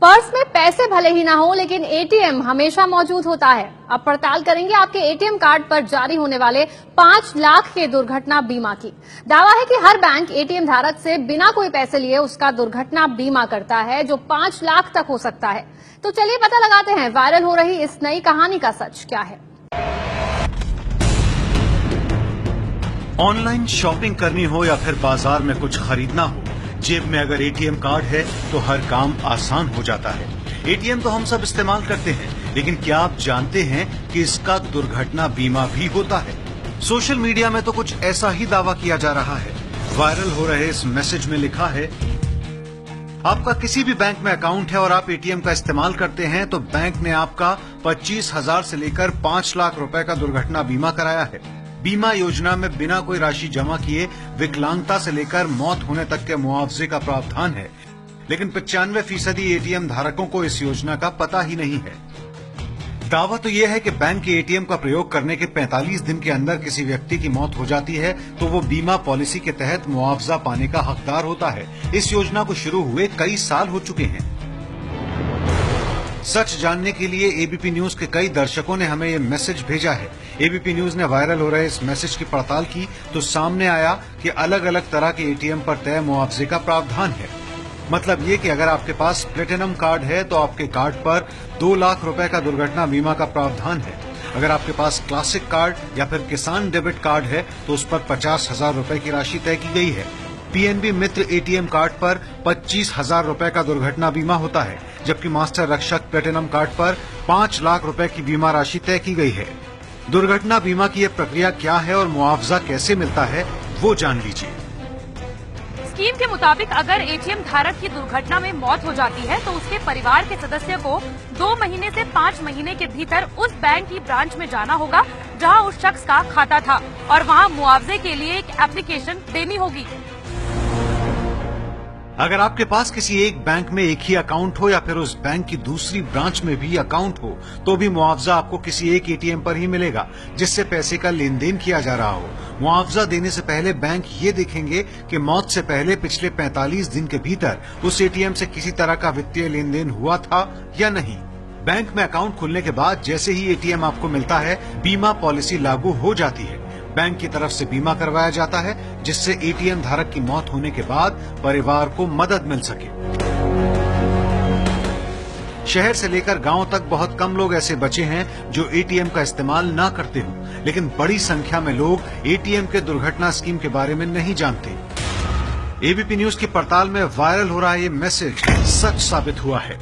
Purse में पैसे भले ही ना हो, लेकिन एटीएम हमेशा मौजूद होता है। अब पड़ताल करेंगे आपके एटीएम कार्ड पर जारी होने वाले 5 लाख के दुर्घटना बीमा की। दावा है कि हर बैंक एटीएम धारक से बिना कोई पैसे लिए उसका दुर्घटना बीमा करता है, जो 5 लाख तक हो सकता है। तो चलिए पता लगाते हैं वायरल हो रही इस नई कहानी का सच क्या है। ऑनलाइन शॉपिंग करनी हो या फिर बाजार में कुछ खरीदना हो, जेब में अगर एटीएम कार्ड है तो हर काम आसान हो जाता है। एटीएम तो हम सब इस्तेमाल करते हैं, लेकिन क्या आप जानते हैं कि इसका दुर्घटना बीमा भी होता है? सोशल मीडिया में तो कुछ ऐसा ही दावा किया जा रहा है। वायरल हो रहे इस मैसेज में लिखा है, आपका किसी भी बैंक में अकाउंट है और आप एटीएम का इस्तेमाल करते हैं तो बैंक ने आपका 25,000 से लेकर 5 लाख रुपए का दुर्घटना बीमा कराया है। बीमा योजना में बिना कोई राशि जमा किए विकलांगता से लेकर मौत होने तक के मुआवजे का प्रावधान है, लेकिन 95% एटीएम धारकों को इस योजना का पता ही नहीं है। दावा तो यह है कि बैंक के एटीएम का प्रयोग करने के 45 दिन के अंदर किसी व्यक्ति की मौत हो जाती है तो वो बीमा पॉलिसी के तहत मुआवजा पाने का हकदार होता है। इस योजना को शुरू हुए कई साल हो चुके हैं। सच जानने के लिए एबीपी न्यूज के कई दर्शकों ने हमें ये मैसेज भेजा है। एबीपी न्यूज ने वायरल हो रहे इस मैसेज की पड़ताल की तो सामने आया कि अलग अलग तरह के एटीएम पर तय मुआवजे का प्रावधान है। मतलब ये कि अगर आपके पास प्लेटिनम कार्ड है तो आपके कार्ड पर 2 लाख रुपए का दुर्घटना बीमा का प्रावधान है। अगर आपके पास क्लासिक कार्ड या फिर किसान डेबिट कार्ड है तो उस पर 50,000 रुपए की राशि तय की गई है। पीएनबी मित्र एटीएम कार्ड पर 25,000 रुपए का दुर्घटना बीमा होता है, जबकि मास्टर रक्षक प्लेटिनम कार्ड पर 5 लाख रुपए की बीमा राशि तय की गई है। दुर्घटना बीमा की यह प्रक्रिया क्या है और मुआवजा कैसे मिलता है, वो जान लीजिए। स्कीम के मुताबिक अगर एटीएम धारक की दुर्घटना में मौत हो जाती है तो उसके परिवार के सदस्य को 2 महीने से 5 महीने के भीतर उस बैंक की ब्रांच में जाना होगा जहां उस शख्स का खाता था और वहां मुआवजे के लिए एक एप्लीकेशन देनी होगी। अगर आपके पास किसी एक बैंक में एक ही अकाउंट हो या फिर उस बैंक की दूसरी ब्रांच में भी अकाउंट हो तो भी मुआवजा आपको किसी एक एटीएम पर ही मिलेगा जिससे पैसे का लेन देन किया जा रहा हो। मुआवजा देने से पहले बैंक ये देखेंगे कि मौत से पहले पिछले 45 दिन के भीतर उस एटीएम से किसी तरह का वित्तीय लेन देन हुआ था या नहीं। बैंक में अकाउंट खुलने के बाद जैसे ही एटीएम आपको मिलता है, बीमा पॉलिसी लागू हो जाती है। बैंक की तरफ से बीमा करवाया जाता है जिससे एटीएम धारक की मौत होने के बाद परिवार को मदद मिल सके। शहर से लेकर गांव तक बहुत कम लोग ऐसे बचे हैं जो एटीएम का इस्तेमाल ना करते हों, लेकिन बड़ी संख्या में लोग एटीएम के दुर्घटना स्कीम के बारे में नहीं जानते। एबीपी न्यूज की पड़ताल में वायरल हो रहा ये मैसेज सच साबित हुआ है।